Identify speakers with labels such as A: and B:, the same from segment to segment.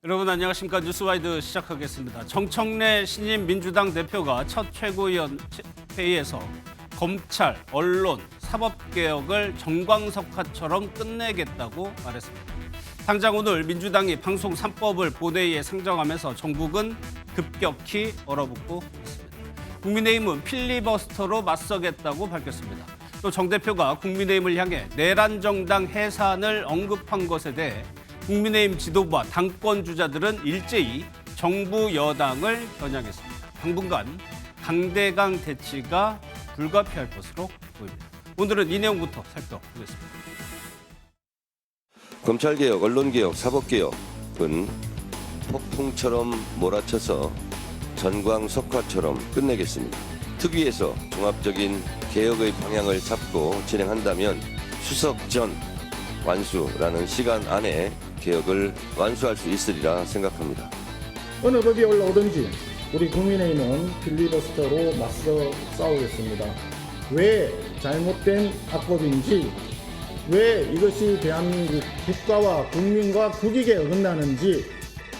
A: 여러분 안녕하십니까. 뉴스와이드 시작하겠습니다. 정청래 신임 민주당 대표가 첫 최고위원 회의에서 검찰, 언론, 사법개혁을 정광석화처럼 끝내겠다고 말했습니다. 당장 오늘 민주당이 방송 3법을 본회의에 상정하면서 정국은 급격히 얼어붙고 있습니다. 국민의힘은 필리버스터로 맞서겠다고 밝혔습니다. 또 정 대표가 국민의힘을 향해 내란정당 해산을 언급한 것에 대해 국민의힘 지도부와 당권 주자들은 일제히 정부 여당을 겨냥했습니다. 당분간 강대강 대치가 불가피할 것으로 보입니다. 오늘은 이 내용부터 살펴보겠습니다.
B: 검찰개혁, 언론개혁, 사법개혁은 폭풍처럼 몰아쳐서 전광석화처럼 끝내겠습니다. 특위에서 종합적인 개혁의 방향을 잡고 진행한다면 추석 전 완수라는 시간 안에 개혁을 완수할 수 있으리라 생각합니다.
C: 어느 법이 올라오든지 우리 국민의힘은 필리버스터로 맞서 싸우겠습니다. 왜 잘못된 악법인지, 왜 이것이 대한민국 국가와 국민과 국익에 어긋나는지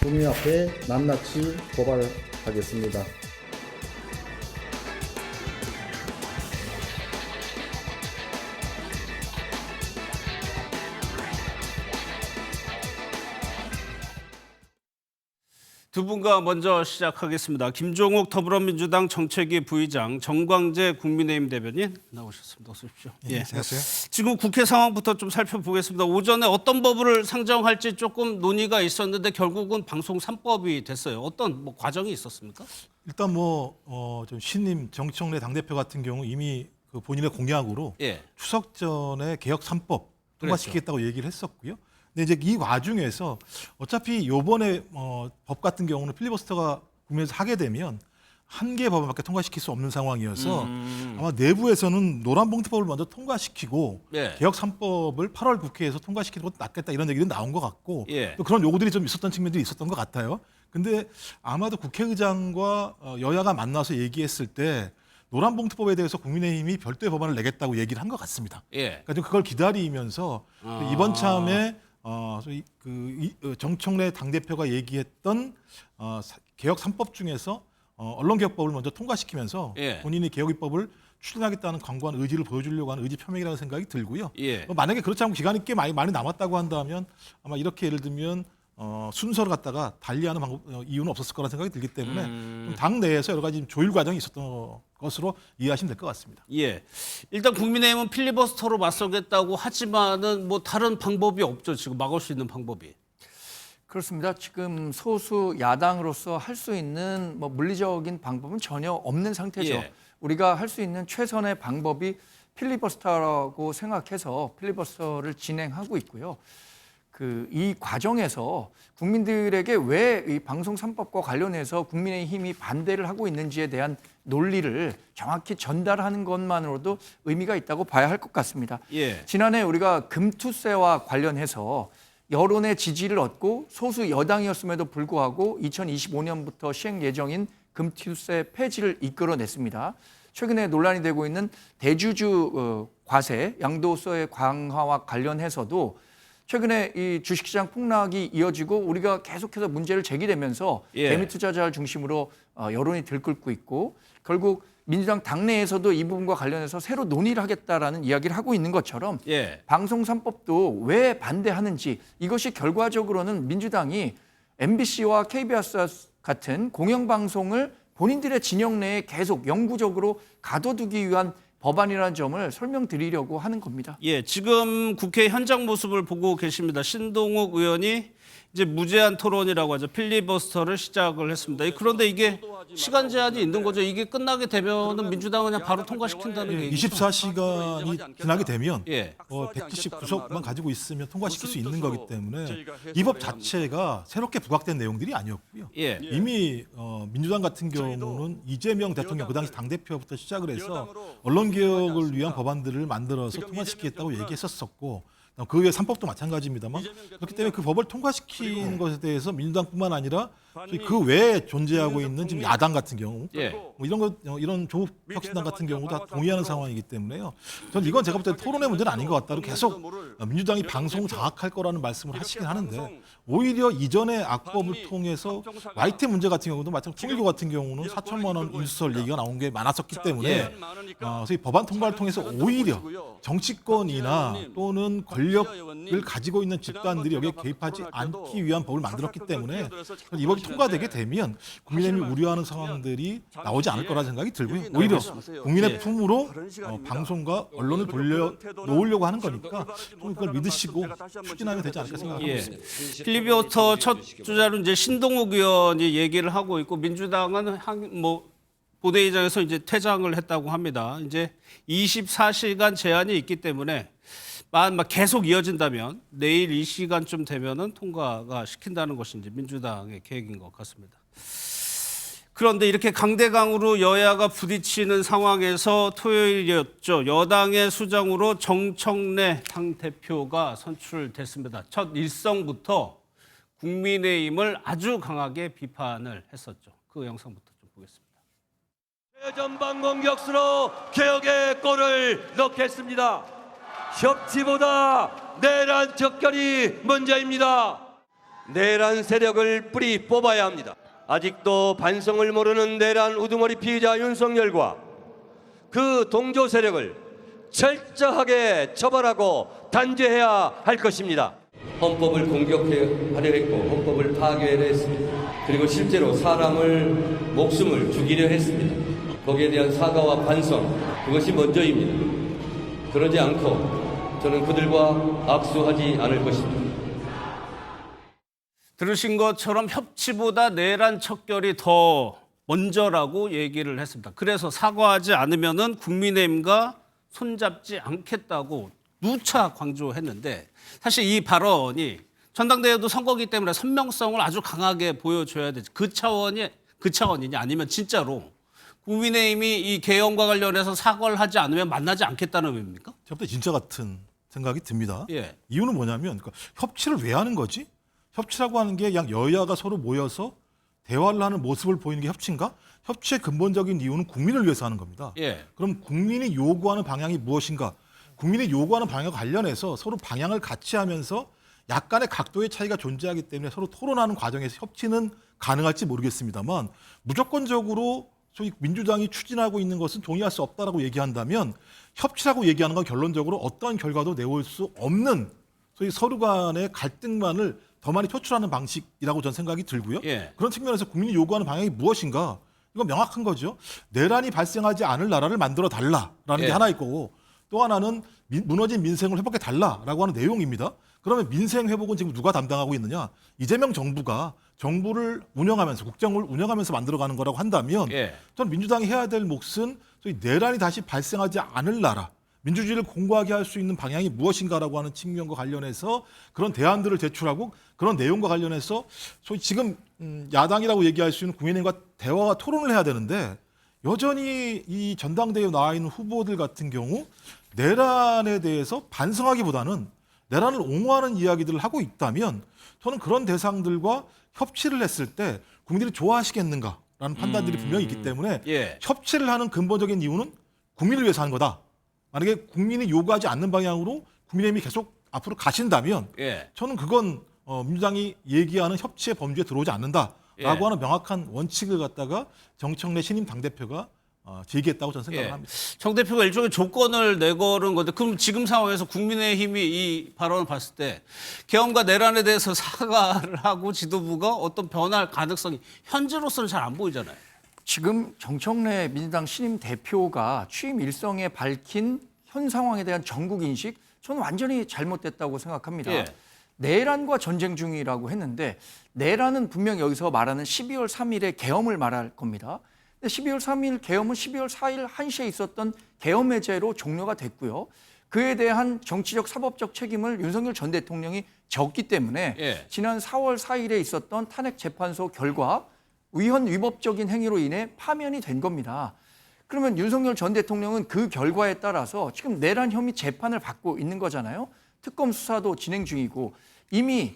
C: 국민 앞에 낱낱이 고발하겠습니다.
A: 두 분과 먼저 시작하겠습니다. 김종욱 더불어민주당 정책위 부의장, 정광재 국민의힘 대변인 나오셨습니다. 어서 오십시오.
D: 예, 안녕하세요.
A: 지금 국회 상황부터 좀 살펴보겠습니다. 오전에 어떤 법을 상정할지 조금 논의가 있었는데 결국은 방송 3법이 됐어요. 어떤 과정이 있었습니까?
D: 일단 좀 신임 정청래 당대표 같은 경우 이미 그 본인의 공약으로 추석 전에 개혁 3법 통과시키겠다고 얘기를 했었고요. 근데 이제 이 와중에서 어차피 요번에 법 같은 경우는 필리버스터가 국면에서 하게 되면 한 개 법안밖에 통과시킬 수 없는 상황이어서 아마 내부에서는 노란봉투법을 먼저 통과시키고 개혁 3법을 8월 국회에서 통과시키는 것도 낫겠다 이런 얘기도 나온 것 같고 또 그런 요구들이 좀 있었던 측면들이 있었던 것 같아요. 근데 아마도 국회의장과 여야가 만나서 얘기했을 때 노란봉투법에 대해서 국민의힘이 별도의 법안을 내겠다고 얘기를 한 것 같습니다. 그러니까 좀 그걸 기다리면서 이번 참에 정청래 당대표가 얘기했던 개혁 3법 중에서 언론개혁법을 먼저 통과시키면서 본인이 개혁 입법을 추진하겠다는 강고한 의지를 보여주려고 하는 의지 표명이라는 생각이 들고요. 만약에 그렇지 않고 기간이 꽤 많이 남았다고 한다면 아마 이렇게 예를 들면 순서를 갖다가 달리하는 이유는 없었을 거라는 생각이 들기 때문에 당 내에서 여러 가지 조율 과정이 있었던 것으로 이해하시면 될 것 같습니다.
A: 일단 국민의힘은 필리버스터로 맞서겠다고 하지만은 다른 방법이 없죠. 지금 막을 수 있는 방법이.
E: 그렇습니다. 지금 소수 야당으로서 할 수 있는 물리적인 방법은 전혀 없는 상태죠. 우리가 할 수 있는 최선의 방법이 필리버스터라고 생각해서 필리버스터를 진행하고 있고요. 이 과정에서 국민들에게 왜 이 방송 3법과 관련해서 국민의힘이 반대를 하고 있는지에 대한 논리를 정확히 전달하는 것만으로도 의미가 있다고 봐야 할 것 같습니다. 지난해 우리가 금투세와 관련해서 여론의 지지를 얻고 소수 여당이었음에도 불구하고 2025년부터 시행 예정인 금투세 폐지를 이끌어냈습니다. 최근에 논란이 되고 있는 대주주 과세, 양도소의 강화와 관련해서도 최근에 이 주식시장 폭락이 이어지고 우리가 계속해서 문제를 제기되면서 개미 투자자를 중심으로 여론이 들끓고 있고 결국 민주당 당내에서도 이 부분과 관련해서 새로 논의를 하겠다라는 이야기를 하고 있는 것처럼 방송 3법도 왜 반대하는지 이것이 결과적으로는 민주당이 MBC와 KBS 같은 공영방송을 본인들의 진영 내에 계속 영구적으로 가둬두기 위한 법안이라는 점을 설명드리려고 하는 겁니다.
A: 지금 국회 현장 모습을 보고 계십니다. 신동욱 의원이 이제 무제한 토론이라고 하죠. 필리버스터를 시작을 했습니다. 그런데 이게 시간 제한이 있는 거죠. 이게 끝나게 되면은 민주당은 그냥 바로 통과시킨다는 얘기죠.
D: 24시간이 지나게 되면 179석만 가지고 있으면 통과시킬 수 있는 거기 때문에 이 법 자체가 새롭게 부각된 내용들이 아니었고요. 이미 민주당 같은 경우는 이재명 대통령 그 당시 당대표부터 시작을 해서 언론개혁을 위한 법안들을 만들어서 통과시키겠다고 얘기했었고 그 외에 3법도 마찬가지입니다만 그렇기 때문에 그 법을 통과시키는 것에 대해서 민주당뿐만 아니라 그 외에 존재하고 있는 지금 야당 같은 경우 이런 조국혁신당 같은 경우도 다 동의하는 상황이기 때문에요. 저는 이건 제가 볼 때 토론의 문제는 아닌 것 같다고 계속 민주당이 방송 장악할 거라는 말씀을 하시긴 하는데 오히려 이전의 악법을 통해서 YT 문제 같은 경우도 마찬가지로 통일교 같은 경우는 4천만 원 인수설 얘기가 나온 게 많았었기 때문에 소위 법안 통과를 통해서 오히려 정치권이나 또는 권력을 가지고 있는 집단들이 여기에 개입하지 않기 위한 법을 만들었기 때문에 이 법이 통과되게 되면 국민의힘이 우려하는 상황들이 나오지 않을 거라는 생각이 들고요. 오히려 국민의 품으로 방송과 언론을 돌려놓으려고 하는 거니까 좀 그걸 믿으시고 추진하면 되지 않을까 생각합니다.
A: 필리버스터 첫 주자로 이제 신동욱 의원이 얘기를 하고 있고 민주당은 본회의장에서 이제 퇴장을 했다고 합니다. 이제 24시간 제한이 있기 때문에 계속 이어진다면 내일 이 시간쯤 되면은 통과가 시킨다는 것이 이제 민주당의 계획인 것 같습니다. 그런데 이렇게 강대강으로 여야가 부딪히는 상황에서 토요일이었죠. 여당의 수장으로 정청래 당대표가 선출됐습니다. 첫 일성부터 국민의힘을 아주 강하게 비판을 했었죠. 그 영상부터 좀 보겠습니다.
F: 전방 공격수로 개혁의 골을 넣겠습니다. 협치보다 내란 적결이 문제입니다. 내란 세력을 뿌리 뽑아야 합니다. 아직도 반성을 모르는 내란 우두머리 피의자 윤석열과 그 동조 세력을 철저하게 처벌하고 단죄해야 할 것입니다. 헌법을 공격하려 했고 헌법을 파괴하려 했습니다. 그리고 실제로 사람을 목숨을 죽이려 했습니다. 거기에 대한 사과와 반성, 그것이 먼저입니다. 그러지 않고 저는 그들과 악수하지 않을 것입니다.
A: 들으신 것처럼 협치보다 내란 척결이 더 먼저라고 얘기를 했습니다. 그래서 사과하지 않으면은 국민의힘과 손잡지 않겠다고 누차 강조했는데 사실 이 발언이 전당대회도 선거기 때문에 선명성을 아주 강하게 보여줘야 되지. 그 차원이냐 아니면 진짜로 국민의힘이 이 개헌과 관련해서 사과를 하지 않으면 만나지 않겠다는 의미입니까?
D: 저부터 진짜 같은 생각이 듭니다.
A: 예.
D: 이유는 뭐냐면 협치를 왜 하는 거지? 협치라고 하는 게 양 여야가 서로 모여서 대화를 하는 모습을 보이는 게 협치인가? 협치의 근본적인 이유는 국민을 위해서 하는 겁니다.
A: 예.
D: 그럼 국민이 요구하는 방향이 무엇인가? 국민이 요구하는 방향과 관련해서 서로 방향을 같이 하면서 약간의 각도의 차이가 존재하기 때문에 서로 토론하는 과정에서 협치는 가능할지 모르겠습니다만 무조건적으로 소위 민주당이 추진하고 있는 것은 동의할 수 없다라고 얘기한다면 협치라고 얘기하는 건 결론적으로 어떠한 결과도 내올 수 없는 소위 서로 간의 갈등만을 더 많이 표출하는 방식이라고 저는 생각이 들고요.
A: 예.
D: 그런 측면에서 국민이 요구하는 방향이 무엇인가? 이건 명확한 거죠. 내란이 발생하지 않을 나라를 만들어 달라라는
A: 예.
D: 게 하나 있고 또 하나는 무너진 민생을 회복해 달라라고 하는 내용입니다. 그러면 민생 회복은 지금 누가 담당하고 있느냐? 이재명 정부가 정부를 운영하면서 국정을 운영하면서 만들어가는 거라고 한다면
A: 예.
D: 저는 민주당이 해야 될 몫은 소위 내란이 다시 발생하지 않을 나라, 민주주의를 공고하게 할 수 있는 방향이 무엇인가라고 하는 측면과 관련해서 그런 대안들을 제출하고 그런 내용과 관련해서 소위 지금 야당이라고 얘기할 수 있는 국민의힘과 대화와 토론을 해야 되는데 여전히 이 전당대회에 나와 있는 후보들 같은 경우 내란에 대해서 반성하기보다는 내란을 옹호하는 이야기들을 하고 있다면 저는 그런 대상들과 협치를 했을 때 국민들이 좋아하시겠는가라는 판단들이 분명히 있기 때문에
A: 예.
D: 협치를 하는 근본적인 이유는 국민을 위해서 하는 거다. 만약에 국민이 요구하지 않는 방향으로 국민의힘이 계속 앞으로 가신다면
A: 예.
D: 저는 그건 민주당이 얘기하는 협치의 범주에 들어오지 않는다라고
A: 예.
D: 하는 명확한 원칙을 갖다가 정청래 신임 당대표가 제기했다고 저는 생각을 합니다.
A: 정 대표가 일종의 조건을 내걸은 건데 그럼 지금 상황에서 국민의힘이 이 발언을 봤을 때 개헌과 내란에 대해서 사과를 하고 지도부가 어떤 변할 가능성이 현재로서는 잘 안 보이잖아요.
E: 지금 정청래 민주당 신임 대표가 취임 일성에 밝힌 현 상황에 대한 전국 인식 저는 완전히 잘못됐다고 생각합니다.
A: 예.
E: 내란과 전쟁 중이라고 했는데 내란은 분명 여기서 말하는 12월 3일의 계엄을 말할 겁니다. 근데 12월 3일 계엄은 12월 4일 1시에 있었던 계엄 해제로 종료가 됐고요. 그에 대한 정치적 사법적 책임을 윤석열 전 대통령이 졌기 때문에
A: 예.
E: 지난 4월 4일에 있었던 탄핵재판소 결과 위헌 위법적인 행위로 인해 파면이 된 겁니다. 그러면 윤석열 전 대통령은 그 결과에 따라서 지금 내란 혐의 재판을 받고 있는 거잖아요. 특검 수사도 진행 중이고 이미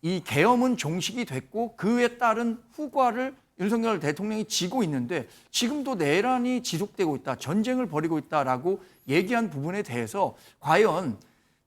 E: 이 계엄은 종식이 됐고 그에 따른 후과를 윤석열 대통령이 지고 있는데 지금도 내란이 지속되고 있다, 전쟁을 벌이고 있다라고 얘기한 부분에 대해서 과연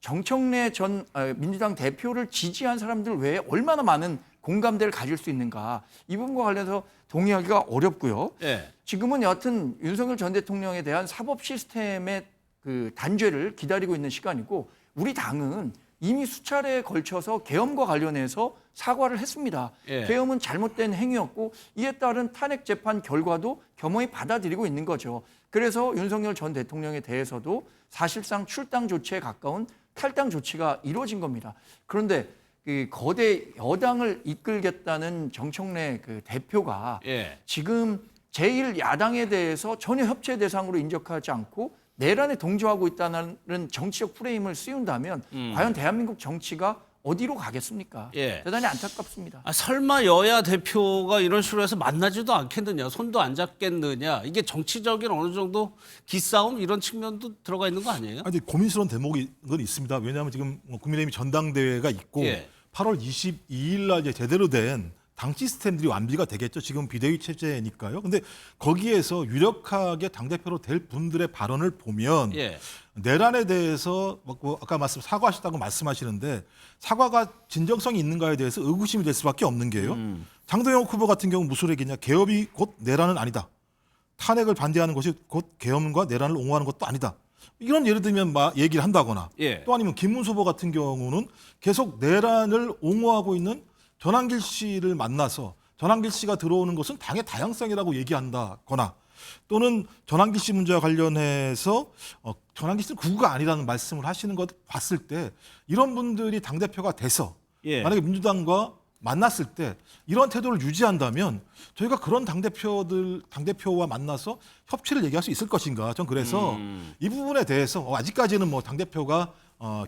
E: 정청래 전 민주당 대표를 지지한 사람들 외에 얼마나 많은 공감대를 가질 수 있는가. 이 부분과 관련해서 동의하기가 어렵고요.
A: 예.
E: 지금은 여하튼 윤석열 전 대통령에 대한 사법 시스템의 그 단죄를 기다리고 있는 시간이고 우리 당은 이미 수차례에 걸쳐서 계엄과 관련해서 사과를 했습니다.
A: 예.
E: 계엄은 잘못된 행위였고 이에 따른 탄핵 재판 결과도 겸허히 받아들이고 있는 거죠. 그래서 윤석열 전 대통령에 대해서도 사실상 출당 조치에 가까운 탈당 조치가 이루어진 겁니다. 그런데 그 거대 여당을 이끌겠다는 정청래 그 대표가
A: 예.
E: 지금 제1야당에 대해서 전혀 협체 대상으로 인정하지 않고 내란에 동조하고 있다는 정치적 프레임을 씌운다면 과연 대한민국 정치가 어디로 가겠습니까?
A: 예.
E: 대단히 안타깝습니다.
A: 아, 설마 여야 대표가 이런 식으로 해서 만나지도 않겠느냐, 손도 안 잡겠느냐, 이게 정치적인 어느 정도 기싸움 이런 측면도 들어가 있는 거 아니에요?
D: 아니, 고민스러운 대목이 건 있습니다. 왜냐하면 지금 국민의힘 전당대회가 있고
A: 예.
D: 8월 22일 날 이제 제대로 된 당 시스템들이 완비가 되겠죠. 지금 비대위 체제니까요. 근데 거기에서 유력하게 당대표로 될 분들의 발언을 보면
A: 예.
D: 내란에 대해서 아까 사과하셨다고 말씀하시는데 사과가 진정성이 있는가에 대해서 의구심이 될 수밖에 없는 게요. 장동영 후보 같은 경우 무슨 얘기냐. 개업이 곧 내란은 아니다. 탄핵을 반대하는 것이 곧 개엄과 내란을 옹호하는 것도 아니다. 이런 예를 들면 얘기를 한다거나
A: 예.
D: 또 아니면 김문수 후보 같은 경우는 계속 내란을 옹호하고 있는 전한길 씨를 만나서 전한길 씨가 들어오는 것은 당의 다양성이라고 얘기한다거나 또는 전한길 씨 문제와 관련해서 전한길 씨는 구구가 아니라는 말씀을 하시는 것 봤을 때 이런 분들이 당대표가 돼서
A: 예.
D: 만약에 민주당과 만났을 때 이런 태도를 유지한다면 저희가 그런 당대표와 만나서 협치를 얘기할 수 있을 것인가. 전 그래서 이 부분에 대해서 아직까지는 당대표가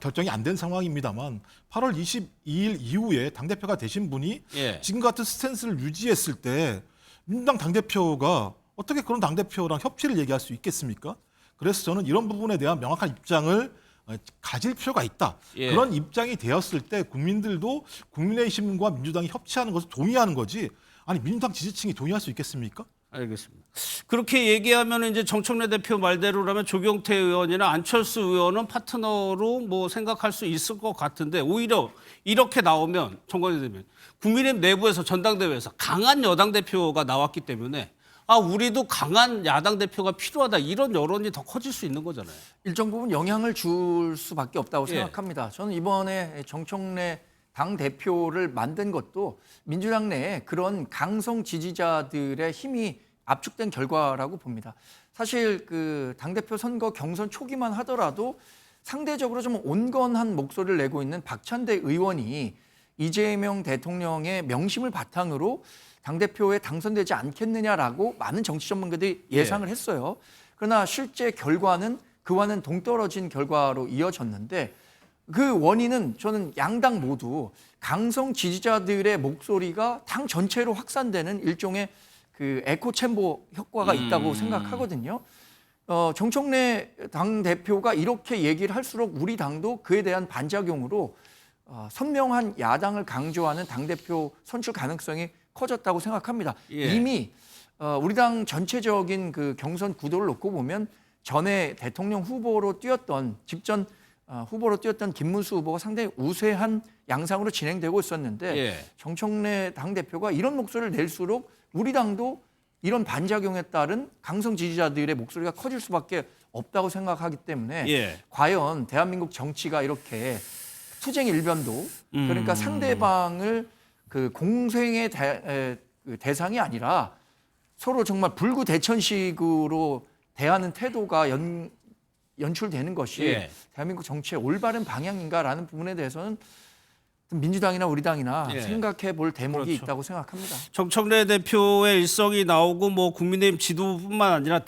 D: 결정이 안 된 상황입니다만 8월 22일 이후에 당대표가 되신 분이
A: 예.
D: 지금 같은 스탠스를 유지했을 때 민주당 당대표가 어떻게 그런 당대표랑 협치를 얘기할 수 있겠습니까? 그래서 저는 이런 부분에 대한 명확한 입장을 가질 필요가 있다.
A: 예.
D: 그런 입장이 되었을 때 국민들도 국민의힘과 민주당이 협치하는 것을 동의하는 거지. 아니 민주당 지지층이 동의할 수 있겠습니까?
A: 알겠습니다. 그렇게 얘기하면 이제 정청래 대표 말대로라면 조경태 의원이나 안철수 의원은 파트너로 생각할 수 있을 것 같은데 오히려 이렇게 나오면 정권이 되면 국민의힘 내부에서 전당대회에서 강한 여당 대표가 나왔기 때문에 우리도 강한 야당 대표가 필요하다 이런 여론이 더 커질 수 있는 거잖아요.
E: 일정 부분 영향을 줄 수밖에 없다고
A: 예.
E: 생각합니다. 저는 이번에 정청래 당 대표를 만든 것도 민주당 내에 그런 강성 지지자들의 힘이 압축된 결과라고 봅니다. 사실 그 당 대표 선거 경선 초기만 하더라도 상대적으로 좀 온건한 목소리를 내고 있는 박찬대 의원이 이재명 대통령의 명심을 바탕으로 당대표에 당선되지 않겠느냐라고 많은 정치 전문가들이 예상을 했어요. 그러나 실제 결과는 그와는 동떨어진 결과로 이어졌는데 그 원인은 저는 양당 모두 강성 지지자들의 목소리가 당 전체로 확산되는 일종의 그 에코 챔버 효과가 있다고 생각하거든요. 정청래 당 대표가 이렇게 얘기를 할수록 우리 당도 그에 대한 반작용으로 선명한 야당을 강조하는 당 대표 선출 가능성이 커졌다고 생각합니다.
A: 예.
E: 이미 우리 당 전체적인 그 경선 구도를 놓고 보면 전에 대통령 후보로 뛰었던 직전 후보로 뛰었던 김문수 후보가 상당히 우세한 양상으로 진행되고 있었는데
A: 예.
E: 정청래 당대표가 이런 목소리를 낼수록 우리 당도 이런 반작용에 따른 강성 지지자들의 목소리가 커질 수밖에 없다고 생각하기 때문에
A: 예.
E: 과연 대한민국 정치가 이렇게 투쟁 일변도 그러니까 상대방을 그 공생의 대상이 아니라 서로 정말 불구대천식으로 대하는 태도가 연출되는 것이
A: 예.
E: 대한민국 정치의 올바른 방향인가라는 부분에 대해서는 민주당이나 우리 당이나
A: 예.
E: 생각해 볼 대목이
A: 그렇죠.
E: 있다고 생각합니다.
A: 정청래 대표의 일성이 나오고 국민의힘 지도부뿐만 아니라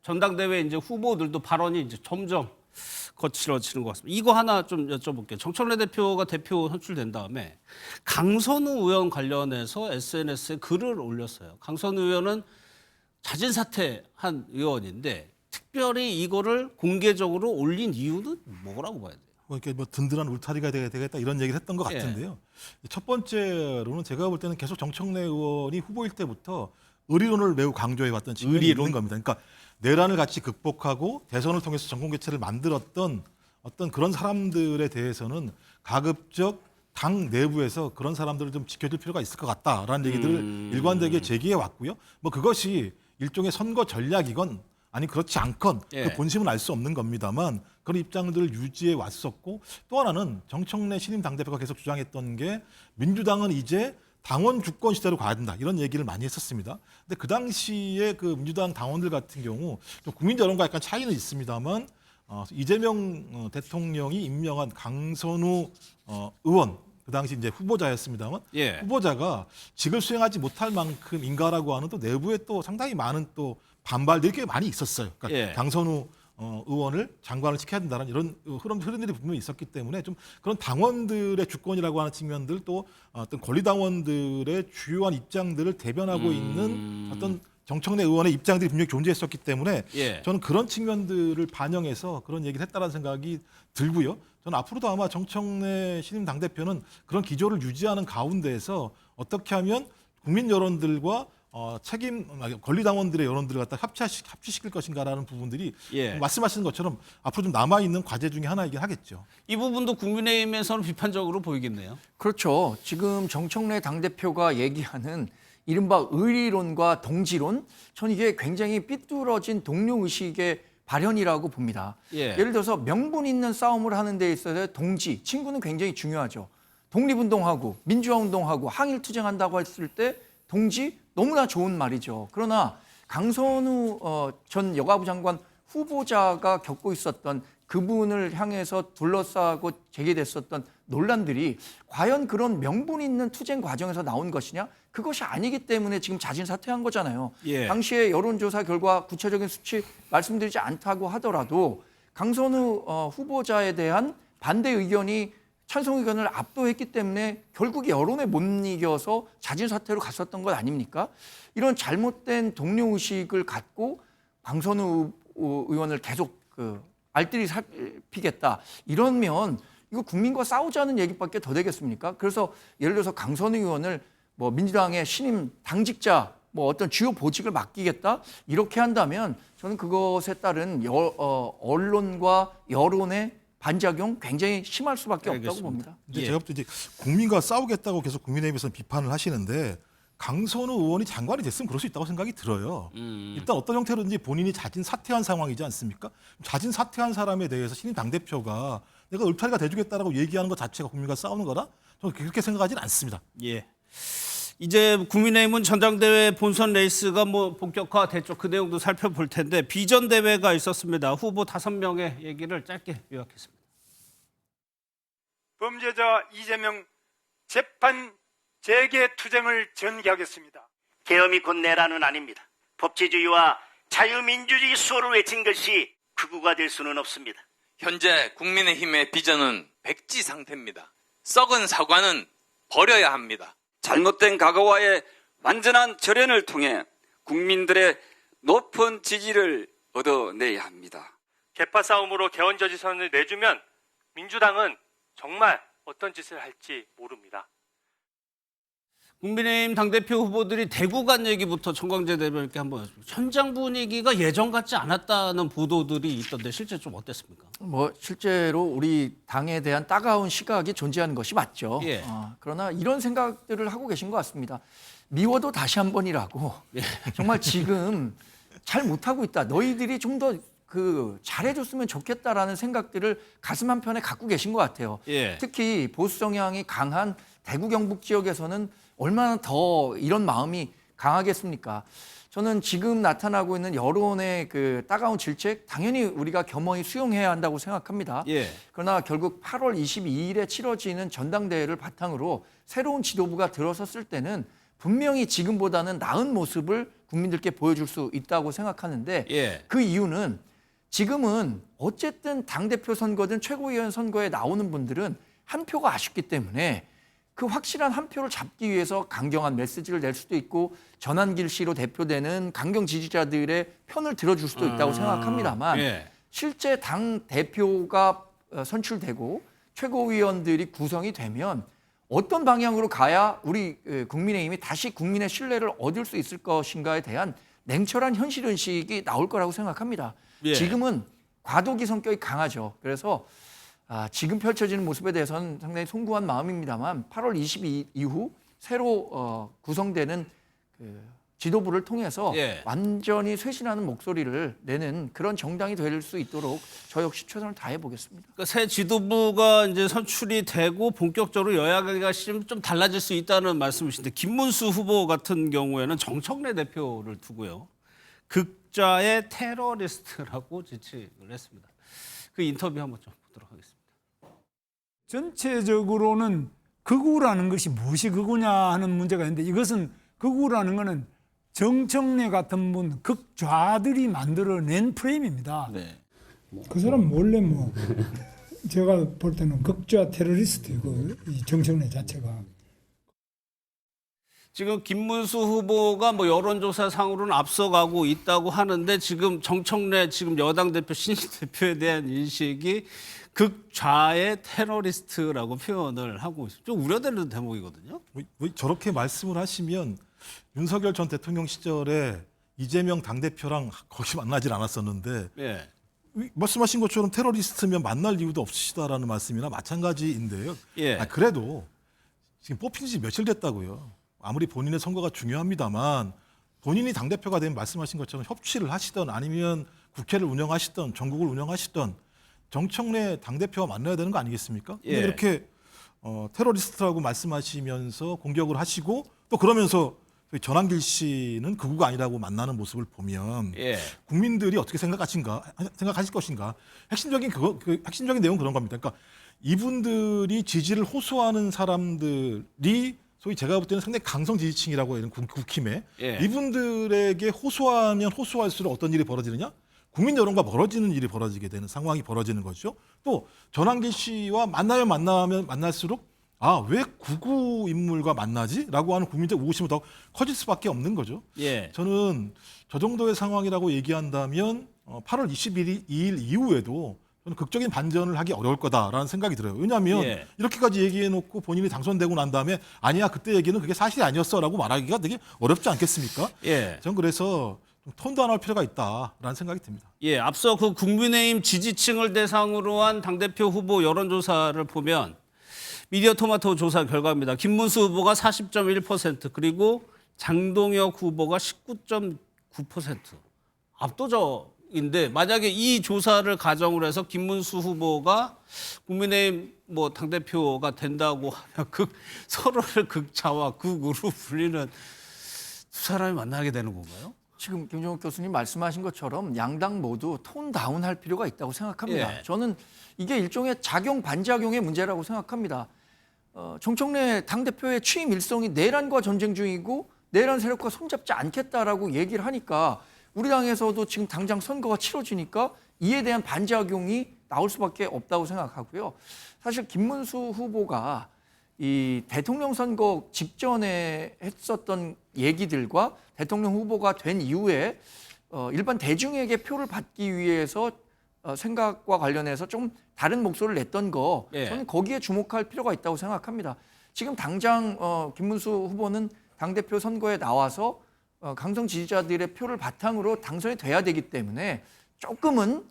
A: 전당대회 이제 후보들도 발언이 이제 점점 거칠어지는 것 같습니다. 이거 하나 좀 여쭤볼게요. 정청래 대표가 대표 선출된 다음에 강선우 의원 관련해서 SNS에 글을 올렸어요. 강선우 의원은 자진 사퇴한 의원인데 특별히 이거를 공개적으로 올린 이유는 뭐라고 봐야 돼요?
D: 이렇게 든든한 울타리가 되겠다 이런 얘기를 했던 것 같은데요. 첫 번째로는 제가 볼 때는 계속 정청래 의원이 후보일 때부터 의리론을 매우 강조해왔던 측면이 있는 겁니다. 그러니까 내란을 같이 극복하고 대선을 통해서 정권 교체를 만들었던 어떤 그런 사람들에 대해서는 가급적 당 내부에서 그런 사람들을 좀 지켜줄 필요가 있을 것 같다라는 얘기들을 일관되게 제기해 왔고요. 뭐 그것이 일종의 선거 전략이건 아니 그렇지 않건
A: 예.
D: 그 본심은 알 수 없는 겁니다만 그런 입장들을 유지해 왔었고 또 하나는 정청래 신임 당대표가 계속 주장했던 게 민주당은 이제 당원 주권 시대로 가야 된다 이런 얘기를 많이 했었습니다. 근데 그 당시에 그 민주당 당원들 같은 경우 좀 국민 여론과 약간 차이는 있습니다만 이재명 대통령이 임명한 강선우 의원 그 당시 이제 후보자였습니다만
A: 예.
D: 후보자가 직을 수행하지 못할 만큼인가라고 하는 또 내부에 또 상당히 많은 또 반발들이 꽤 많이 있었어요. 그러니까
A: 예.
D: 강선우 의원을 장관을 시켜야 된다는 이런 흐름들이 분명히 있었기 때문에 좀 그런 당원들의 주권이라고 하는 측면들 또 어떤 권리당원들의 주요한 입장들을 대변하고 있는 어떤 정청래 의원의 입장들이 분명히 존재했었기 때문에
A: 예.
D: 저는 그런 측면들을 반영해서 그런 얘기를 했다라는 생각이 들고요. 저는 앞으로도 아마 정청래 신임 당대표는 그런 기조를 유지하는 가운데에서 어떻게 하면 국민 여론들과 권리당원들의 여론들을 갖다 합치시킬 것인가라는 부분들이
A: 예.
D: 말씀하시는 것처럼 앞으로 좀 남아있는 과제 중에 하나이긴 하겠죠.
A: 이 부분도 국민의힘에서는 비판적으로 보이겠네요.
E: 그렇죠. 지금 정청래 당대표가 얘기하는 이른바 의리론과 동지론, 전 이게 굉장히 삐뚤어진 동료의식의 발현이라고 봅니다.
A: 예.
E: 예를 들어서 명분 있는 싸움을 하는 데 있어서 동지, 친구는 굉장히 중요하죠. 독립운동하고 민주화운동하고 항일투쟁한다고 했을 때 동지 너무나 좋은 말이죠. 그러나 강선우 전 여가부 장관 후보자가 겪고 있었던 그분을 향해서 둘러싸고 제기됐었던 논란들이 과연 그런 명분 있는 투쟁 과정에서 나온 것이냐? 그것이 아니기 때문에 지금 자진 사퇴한 거잖아요.
A: 예.
E: 당시에 여론조사 결과 구체적인 수치 말씀드리지 않다고 하더라도 강선우 후보자에 대한 반대 의견이 찬성 의견을 압도했기 때문에 결국 여론에 못 이겨서 자진 사퇴로 갔었던 것 아닙니까? 이런 잘못된 동료의식을 갖고 강선우 의원을 계속 알뜰히 살피겠다. 이러면 이거 국민과 싸우자는 얘기밖에 더 되겠습니까? 그래서 예를 들어서 강선우 의원을 뭐 민주당의 신임 당직자 뭐 어떤 주요 보직을 맡기겠다 이렇게 한다면 저는 그것에 따른 언론과 여론의 반작용 굉장히 심할 수밖에 없다고
A: 알겠습니다.
E: 봅니다.
D: 이제
A: 예.
D: 제가 볼 때 이제 국민과 싸우겠다고 계속 국민의힘에서는 비판을 하시는데 강선우 의원이 장관이 됐으면 그럴 수 있다고 생각이 들어요. 일단 어떤 형태로든지 본인이 자진 사퇴한 상황이지 않습니까? 자진 사퇴한 사람에 대해서 신임 당대표가 내가 울타리가 돼주겠다라고 얘기하는 것 자체가 국민과 싸우는 거라 저는 그렇게 생각하지는 않습니다.
A: 예. 이제 국민의힘은 전당대회 본선 레이스가 뭐 본격화됐죠. 그 내용도 살펴볼 텐데 비전 대회가 있었습니다. 후보 5명의 얘기를 짧게 요약했습니다.
G: 범죄자 이재명 재판 재개 투쟁을 전개하겠습니다.
H: 계엄이 곧 내란은 아닙니다. 법치주의와 자유민주주의 수호를 외친 것이 극우가 될 수는 없습니다.
I: 현재 국민의힘의 비전은 백지 상태입니다. 썩은 사과는 버려야 합니다.
J: 잘못된 과거와의 완전한 절연을 통해 국민들의 높은 지지를 얻어내야 합니다.
G: 개파 싸움으로 개헌저지선을 내주면 민주당은 정말 어떤 짓을 할지 모릅니다.
A: 국민의힘 당대표 후보들이 대구 간 얘기부터 정광재 대변인께 한번 여쭤볼게요. 현장 분위기가 예전 같지 않았다는 보도들이 있던데 실제 좀 어땠습니까?
E: 뭐 실제로 우리 당에 대한 따가운 시각이 존재하는 것이 맞죠.
A: 예.
E: 그러나 이런 생각들을 하고 계신 것 같습니다. 미워도 다시 한 번이라고. 정말 지금 잘 못하고 있다. 너희들이 좀 더 잘해줬으면 좋겠다라는 생각들을 가슴 한편에 갖고 계신 것 같아요.
A: 예.
E: 특히 보수 성향이 강한 대구 경북 지역에서는 얼마나 더 이런 마음이 강하겠습니까? 저는 지금 나타나고 있는 여론의 따가운 질책 당연히 우리가 겸허히 수용해야 한다고 생각합니다.
A: 예.
E: 그러나 결국 8월 22일에 치러지는 전당대회를 바탕으로 새로운 지도부가 들어섰을 때는 분명히 지금보다는 나은 모습을 국민들께 보여줄 수 있다고 생각하는데
A: 예.
E: 그 이유는 지금은 어쨌든 당대표 선거든 최고위원 선거에 나오는 분들은 한 표가 아쉽기 때문에 그 확실한 한 표를 잡기 위해서 강경한 메시지를 낼 수도 있고 전환길 씨로 대표되는 강경 지지자들의 편을 들어줄 수도 있다고 생각합니다만
A: 예.
E: 실제 당 대표가 선출되고 최고위원들이 구성이 되면 어떤 방향으로 가야 우리 국민의힘이 다시 국민의 신뢰를 얻을 수 있을 것인가에 대한 냉철한 현실의식이 나올 거라고 생각합니다.
A: 예.
E: 지금은 과도기 성격이 강하죠. 그래서 지금 펼쳐지는 모습에 대해서는 상당히 송구한 마음입니다만 8월 22일 이후 새로 구성되는 그 지도부를 통해서
A: 예.
E: 완전히 쇄신하는 목소리를 내는 그런 정당이 될 수 있도록 저 역시 최선을 다해 보겠습니다.
A: 그러니까 새 지도부가 이제 선출이 되고 본격적으로 여야가 좀 달라질 수 있다는 말씀이신데 김문수 후보 같은 경우에는 정청래 대표를 두고요. 극좌의 테러리스트라고 지칭을 했습니다. 그 인터뷰 한번 좀 보도록 하겠습니다.
K: 전체적으로는 극우라는 것이 무엇이 극우냐 하는 문제가 있는데 이것은 극우라는 것은 정청래 같은 분 극좌들이 만들어낸 프레임입니다.
A: 네.
K: 그 사람 원래 제가 볼 때는 극좌 테러리스트이고 이 정청래 자체가.
A: 지금 김문수 후보가 여론조사 상으로는 앞서가고 있다고 하는데 지금 정청래 지금 여당 대표 신임 대표에 대한 인식이 극좌의 테러리스트라고 표현을 하고 있습니다. 좀 우려되는 대목이거든요.
D: 뭐 저렇게 말씀을 하시면 윤석열 전 대통령 시절에 이재명 당대표랑 거기 만나질 않았었는데
A: 예.
D: 말씀하신 것처럼 테러리스트면 만날 이유도 없으시다라는 말씀이나 마찬가지인데요.
A: 예.
D: 그래도 지금 뽑힌 지 며칠 됐다고요. 아무리 본인의 선거가 중요합니다만 본인이 당대표가 되면 말씀하신 것처럼 협치를 하시던 아니면 국회를 운영하시던 전국을 운영하시던 정청래 당대표와 만나야 되는 거 아니겠습니까? 근데
A: 예.
D: 이렇게 테러리스트라고 말씀하시면서 공격을 하시고 또 그러면서 전환길 씨는 극우가 아니라고 만나는 모습을 보면
A: 예.
D: 국민들이 어떻게 생각하실 것인가? 핵심적인 내용은 그런 겁니다. 그러니까 이분들이 지지를 호소하는 사람들이 소위 제가 볼 때는 상당히 강성 지지층이라고 하는 국힘에
A: 예.
D: 이분들에게 호소하면 호소할수록 어떤 일이 벌어지느냐? 국민 여론과 멀어지는 일이 벌어지게 되는 상황이 벌어지는 거죠. 또 전환길 씨와 만나면 만날수록 왜 극우 인물과 만나지? 라고 하는 국민적 의구심이 더 커질 수밖에 없는 거죠.
A: 예.
D: 저는 저 정도의 상황이라고 얘기한다면 8월 22일 이후에도 저는 극적인 반전을 하기 어려울 거다라는 생각이 들어요. 왜냐하면
A: 예.
D: 이렇게까지 얘기해놓고 본인이 당선되고 난 다음에 아니야 그때 얘기는 그게 사실이 아니었어라고 말하기가 되게 어렵지 않겠습니까?
A: 예.
D: 전 그래서 좀 톤 다운할 필요가 있다라는 생각이 듭니다.
A: 예, 앞서 그 국민의힘 지지층을 대상으로 한 당대표 후보 여론조사를 보면 미디어 토마토 조사 결과입니다. 김문수 후보가 40.1% 그리고 장동혁 후보가 19.9%. 압도적인데 만약에 이 조사를 가정으로 해서 김문수 후보가 국민의힘 당대표가 된다고 하면 서로를 극좌와 극우로 불리는 두 사람이 만나게 되는 건가요?
E: 지금 김종욱 교수님 말씀하신 것처럼 양당 모두 톤 다운할 필요가 있다고 생각합니다.
A: 예.
E: 저는 이게 일종의 작용 반작용의 문제라고 생각합니다. 정청래 당대표의 취임 일성이 내란과 전쟁 중이고 내란 세력과 손잡지 않겠다라고 얘기를 하니까 우리 당에서도 지금 당장 선거가 치러지니까 이에 대한 반작용이 나올 수밖에 없다고 생각하고요. 사실 김문수 후보가 이 대통령 선거 직전에 했었던 얘기들과 대통령 후보가 된 이후에 일반 대중에게 표를 받기 위해서 생각과 관련해서 좀 다른 목소리를 냈던 거
A: 예.
E: 저는 거기에 주목할 필요가 있다고 생각합니다. 지금 당장 김문수 후보는 당대표 선거에 나와서 강성 지지자들의 표를 바탕으로 당선이 돼야 되기 때문에 조금은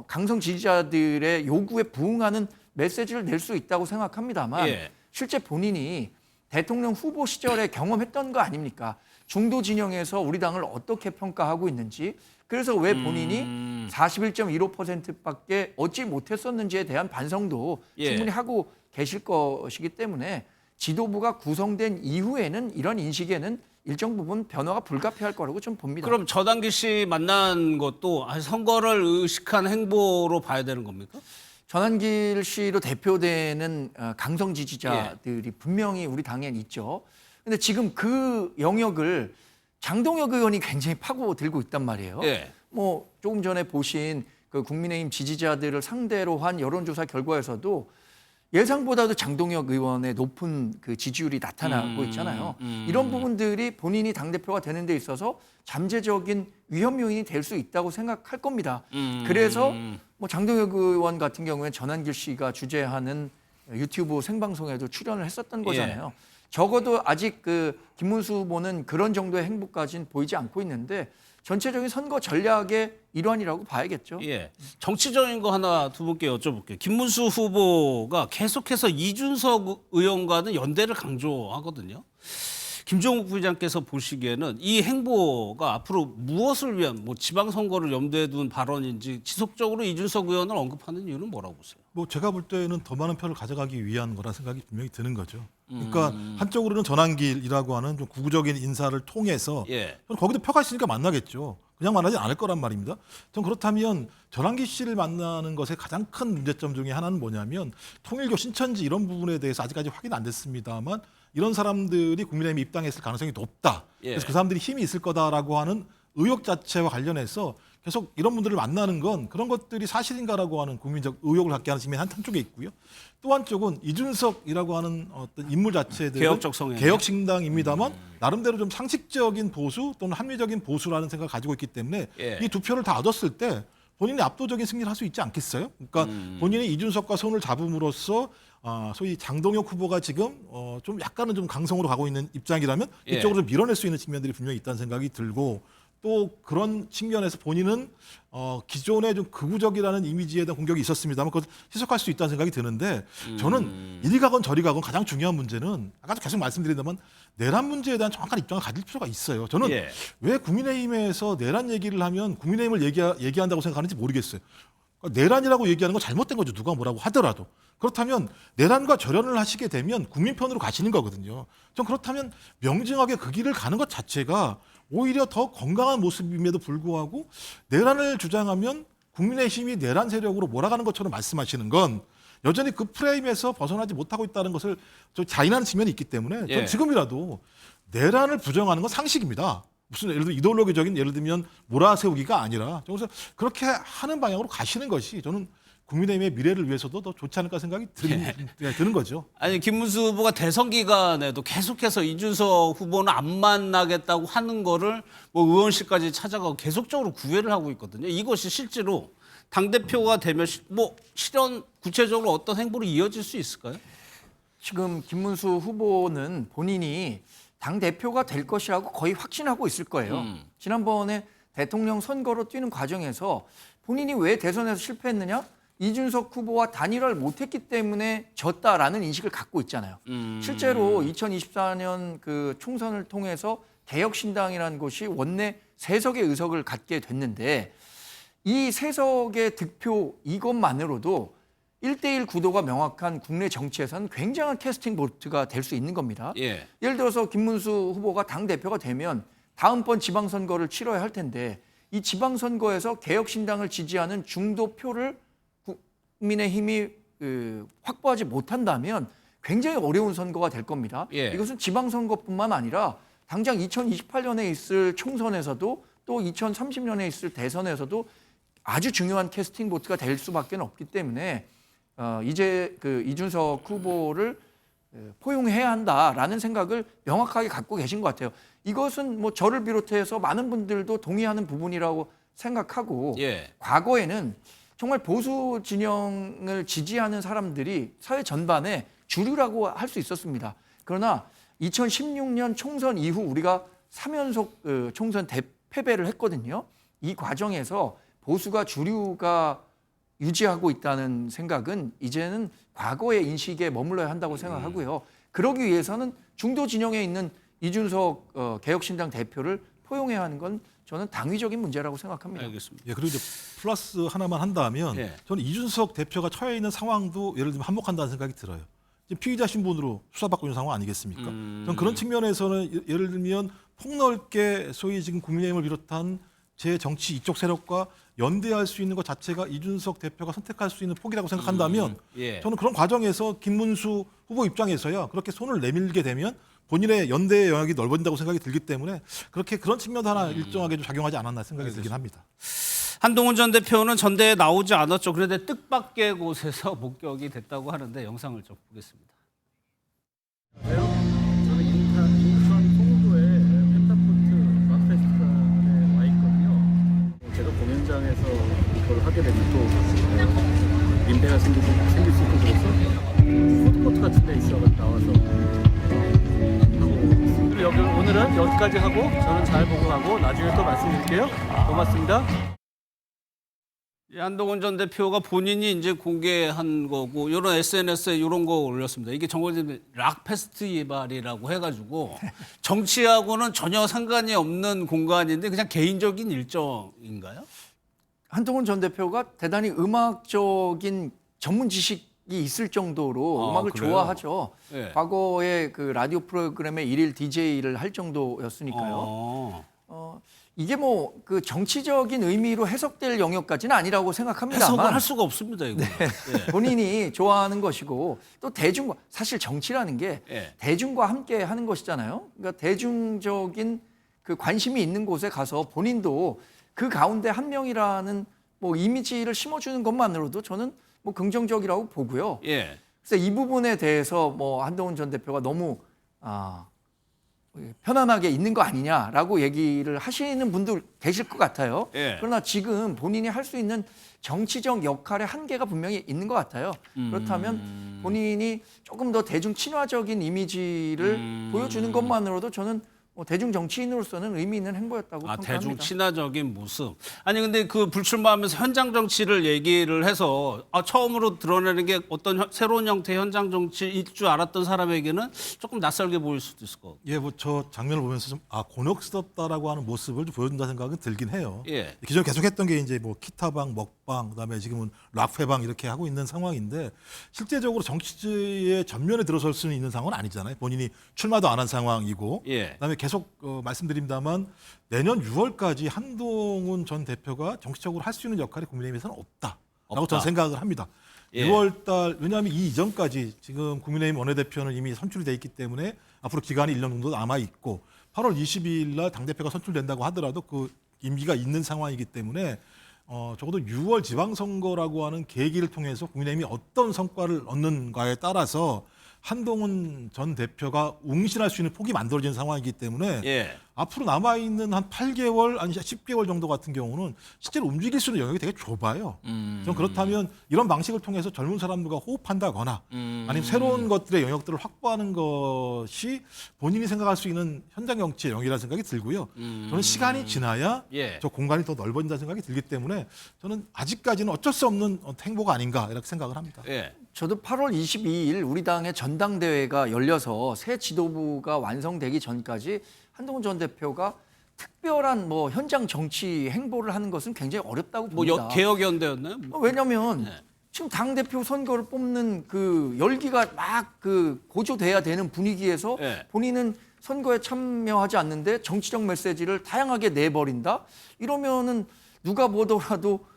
E: 강성 지지자들의 요구에 부응하는 메시지를 낼 수 있다고 생각합니다만
A: 예.
E: 실제 본인이 대통령 후보 시절에 경험했던 거 아닙니까? 중도 진영에서 우리 당을 어떻게 평가하고 있는지 그래서 왜 본인이 41.15%밖에 얻지 못했었는지에 대한 반성도
A: 예.
E: 충분히 하고 계실 것이기 때문에 지도부가 구성된 이후에는 이런 인식에는 일정 부분 변화가 불가피할 거라고 좀 봅니다.
A: 그럼 전환기 씨 만난 것도 선거를 의식한 행보로 봐야 되는 겁니까?
E: 전환길 씨로 대표되는 강성 지지자들이 분명히 우리 당엔 있죠. 근데 지금 그 영역을 장동혁 의원이 굉장히 파고들고 있단 말이에요.
A: 예.
E: 조금 전에 보신 그 국민의힘 지지자들을 상대로 한 여론조사 결과에서도 예상보다도 장동혁 의원의 높은 그 지지율이 나타나고 있잖아요. 이런 부분들이 본인이 당대표가 되는 데 있어서 잠재적인 위험 요인이 될 수 있다고 생각할 겁니다. 그래서 장동혁 의원 같은 경우에 전환길 씨가 주재하는 유튜브 생방송에도 출연을 했었던 거잖아요. 적어도 아직 그 김문수 후보는 그런 정도의 행보까지는 보이지 않고 있는데 전체적인 선거 전략의 일환이라고 봐야겠죠.
A: 예. 정치적인 거 하나 두 분께 여쭤볼게요. 김문수 후보가 계속해서 이준석 의원과는 연대를 강조하거든요. 김종욱 부회장께서 보시기에는 이 행보가 앞으로 무엇을 위한 지방선거를 염두에 둔 발언인지 지속적으로 이준석 의원을 언급하는 이유는 뭐라고 보세요?
D: 제가 볼 때는 더 많은 표를 가져가기 위한 거라는 생각이 분명히 드는 거죠. 그러니까 한쪽으로는 전환길이라고 하는 좀 구구적인 인사를 통해서 저는 거기도 표가 있으니까 만나겠죠. 그냥 만나지 않을 거란 말입니다. 전 그렇다면 전환기 씨를 만나는 것의 가장 큰 문제점 중에 하나는 뭐냐면 통일교 신천지 이런 부분에 대해서 아직까지 확인 안 됐습니다만 이런 사람들이 국민의힘에 입당했을 가능성이 높다. 그래서 그 사람들이 힘이 있을 거다라고 하는 의혹 자체와 관련해서 계속 이런 분들을 만나는 건 그런 것들이 사실인가라고 하는 국민적 의혹을 갖게 하는 측면이 한쪽에 있고요. 또 한쪽은 이준석이라고 하는 어떤 인물 자체들은
A: 개혁적 성향,
D: 개혁신당입니다만 나름대로 좀 상식적인 보수 또는 합리적인 보수라는 생각을 가지고 있기 때문에 이 두 표를 다 얻었을 때 본인이 압도적인 승리를 할 수 있지 않겠어요? 그러니까 본인이 이준석과 손을 잡음으로써 소위 장동혁 후보가 지금 좀 약간은 좀 강성으로 가고 있는 입장이라면 이쪽으로 좀 밀어낼 수 있는 측면들이 분명히 있다는 생각이 들고 또 그런 측면에서 본인은 기존에 좀 극우적이라는 이미지에 대한 공격이 있었습니다만 그것을 희석할 수 있다는 생각이 드는데 저는 이리 가건 저리 가건 가장 중요한 문제는 아까도 계속 말씀드린다만 내란 문제에 대한 정확한 입장을 가질 필요가 있어요. 저는 왜 국민의힘에서 내란 얘기를 하면 국민의힘을 얘기한다고 생각하는지 모르겠어요. 내란이라고 얘기하는 건 잘못된 거죠. 누가 뭐라고 하더라도. 그렇다면 내란과 절연을 하시게 되면 국민 편으로 가시는 거거든요. 전 그렇다면 명징하게 그 길을 가는 것 자체가 오히려 더 건강한 모습임에도 불구하고 내란을 주장하면 국민의힘이 내란 세력으로 몰아가는 것처럼 말씀하시는 건 여전히 그 프레임에서 벗어나지 못하고 있다는 것을 좀 자인하는 측면이 있기 때문에 전 지금이라도 내란을 부정하는 건 상식입니다. 무슨 예를 들어 이데올로기적인 예를 들면 몰아세우기가 아니라 그래서 그렇게 하는 방향으로 가시는 것이 저는 국민의힘의 미래를 위해서도 더 좋지 않을까 생각이 드는 거죠.
A: 아니 김문수 후보가 대선 기간에도 계속해서 이준석 후보는 안 만나겠다고 하는 거를 의원실까지 찾아가고 계속적으로 구애를 하고 있거든요. 이것이 실제로 당대표가 되면 실현 구체적으로 어떤 행보로 이어질 수 있을까요?
E: 지금 김문수 후보는 본인이 당대표가 될 것이라고 거의 확신하고 있을 거예요. 지난번에 대통령 선거로 뛰는 과정에서 본인이 왜 대선에서 실패했느냐? 이준석 후보와 단일화를 못했기 때문에 졌다라는 인식을 갖고 있잖아요. 실제로 2024년 그 총선을 통해서 개혁신당이라는 곳이 원내 3석의 의석을 갖게 됐는데 이 3석의 득표 이것만으로도 1대1 구도가 명확한 국내 정치에서는 굉장한 캐스팅 보트가 될 수 있는 겁니다. 예를 들어서 김문수 후보가 당대표가 되면 다음번 지방선거를 치러야 할 텐데 이 지방선거에서 개혁신당을 지지하는 중도표를 국민의힘이 확보하지 못한다면 굉장히 어려운 선거가 될 겁니다. 이것은 지방선거뿐만 아니라 당장 2028년에 있을 총선에서도 또 2030년에 있을 대선에서도 아주 중요한 캐스팅 보트가 될 수밖에 없기 때문에 이제 그 이준석 후보를 포용해야 한다라는 생각을 명확하게 갖고 계신 것 같아요. 이것은 저를 비롯해서 많은 분들도 동의하는 부분이라고 생각하고 과거에는 정말 보수 진영을 지지하는 사람들이 사회 전반에 주류라고 할 수 있었습니다. 그러나 2016년 총선 이후 우리가 3연속 총선 패배를 했거든요. 이 과정에서 보수가 주류가 유지하고 있다는 생각은 이제는 과거의 인식에 머물러야 한다고 생각하고요. 그러기 위해서는 중도 진영에 있는 이준석 개혁신당 대표를 포용해야 하는 건 저는 당위적인 문제라고 생각합니다.
A: 알겠습니다.
D: 그리고 이제 플러스 하나만 한다면 저는 이준석 대표가 처해 있는 상황도 예를 들면 한몫한다는 생각이 들어요. 지금 피의자 신분으로 수사받고 있는 상황 아니겠습니까? 저는 그런 측면에서는 예를 들면 폭넓게 소위 지금 국민의힘을 비롯한 제 정치 이쪽 세력과 연대할 수 있는 것 자체가 이준석 대표가 선택할 수 있는 폭이라고 생각한다면 저는 그런 과정에서 김문수 후보 입장에서야 그렇게 손을 내밀게 되면 본인의 연대의 영역이 넓어진다고 생각이 들기 때문에 그런 측면도 하나 일정하게 좀 작용하지 않았나 생각이 들긴 합니다.
A: 한동훈 전 대표는 전대에 나오지 않았죠. 그런데 뜻밖의 곳에서 목격이 됐다고 하는데 영상을 좀 보겠습니다.
C: 저는 인천 송도의 펜타포트 락페스티벌에 와 있거든요. 제가 공연장에서 이걸 하게 되면 또 민폐가 생길 수 있고 그래서 푸드코트 같은 데 있어 나와서 하고 여기 오늘 오늘은 여기까지 하고 저는 잘 보고 가고 나중에 또 말씀드릴게요. 고맙습니다.
A: 한동훈 전 대표가 본인이 이제 공개한 거고 이런 SNS에 이런 거 올렸습니다. 이게 정말 락 페스티벌이라고 해가지고 정치하고는 전혀 상관이 없는 공간인데 그냥 개인적인 일정인가요?
E: 한동훈 전 대표가 대단히 음악적인 전문 지식이 있을 정도로 음악을
A: 그래요?
E: 좋아하죠.
A: 네.
E: 과거에 그 라디오 프로그램의 일일 DJ를 할 정도였으니까요. 이게 뭐 그 정치적인 의미로 해석될 영역까지는 아니라고 생각합니다만
A: 해석을 할 수가 없습니다. 이거.
E: 본인이 좋아하는 것이고 또 대중과 사실 정치라는 게
A: 예.
E: 대중과 함께 하는 것이잖아요. 그러니까 대중적인 그 관심이 있는 곳에 가서 본인도 그 가운데 한 명이라는 뭐 이미지를 심어주는 것만으로도 저는 뭐 긍정적이라고 보고요.
A: 예.
E: 그래서 이 부분에 대해서 뭐 한동훈 전 대표가 너무 편안하게 있는 거 아니냐라고 얘기를 하시는 분들 계실 것 같아요.
A: 예.
E: 그러나 지금 본인이 할 수 있는 정치적 역할의 한계가 분명히 있는 것 같아요. 그렇다면 본인이 조금 더 대중 친화적인 이미지를 보여주는 것만으로도 저는 뭐 대중 정치인으로서는 의미 있는 행보였다고 평가합니다.
A: 대중 친화적인 모습. 아니 근데 그 불출마하면서 현장 정치를 얘기를 해서 처음으로 드러내는 게 어떤 새로운 형태의 현장 정치일 줄 알았던 사람에게는 조금 낯설게 보일 수도 있을 것 같고.
D: 예, 뭐 저 장면을 보면서 좀 곤혹스럽다라고 하는 모습을 좀 보여준다 생각은 들긴 해요.
A: 예.
D: 기존 계속했던 게 이제 뭐 기타방, 먹방, 그다음에 지금은 락회방 이렇게 하고 있는 상황인데 실제적으로 정치의 전면에 들어설 수는 있는 상황은 아니잖아요. 본인이 출마도 안 한 상황이고,
A: 예.
D: 그다음에 계속 말씀드립니다만 내년 6월까지 한동훈 전 대표가 정치적으로 할 수 있는 역할이 국민의힘에서는 없다라고 저는 생각을 합니다.
A: 예.
D: 6월달 왜냐하면 이 이전까지 지금 국민의힘 원내대표는 이미 선출이 돼 있기 때문에 앞으로 기간이 1년 정도 남아 있고 8월 22일 날 당대표가 선출된다고 하더라도 그 임기가 있는 상황이기 때문에 적어도 6월 지방선거라고 하는 계기를 통해서 국민의힘이 어떤 성과를 얻는가에 따라서 한동훈 전 대표가 웅신할 수 있는 폭이 만들어진 상황이기 때문에
A: 예.
D: 앞으로 남아있는 한 8개월 아니 10개월 정도 같은 경우는 실제로 움직일 수 있는 영역이 되게 좁아요. 전 그렇다면 이런 방식을 통해서 젊은 사람들과 호흡한다거나 아니면 새로운 것들의 영역들을 확보하는 것이 본인이 생각할 수 있는 현장 정치의 영역이라는 생각이 들고요. 저는 시간이 지나야
A: 예.
D: 저 공간이 더 넓어진다는 생각이 들기 때문에 저는 아직까지는 어쩔 수 없는 행보가 아닌가 이렇게 생각을 합니다.
A: 예.
E: 저도 8월 22일 우리 당의 전당대회가 열려서 새 지도부가 완성되기 전까지 한동훈 전 대표가 특별한 뭐 현장 정치 행보를 하는 것은 굉장히 어렵다고 봅니다.
A: 뭐 개혁연대였나요?
E: 왜냐하면 지금 당 대표 선거를 뽑는 그 열기가 막 그 고조돼야 되는 분위기에서
A: 예.
E: 본인은 선거에 참여하지 않는데 정치적 메시지를 다양하게 내버린다. 이러면은 누가 보더라도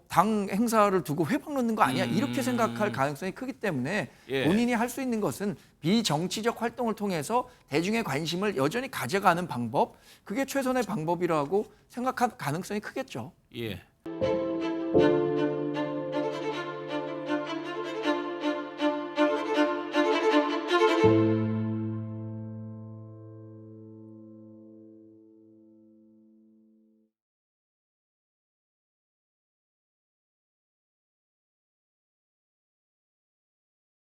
E: 당 행사를 두고 회방 넣는 거 아니야? 이렇게 생각할 가능성이 크기 때문에
A: 예.
E: 본인이 할 수 있는 것은 비정치적 활동을 통해서 대중의 관심을 여전히 가져가는 방법, 그게 최선의 방법이라고 생각할 가능성이 크겠죠.
A: 예.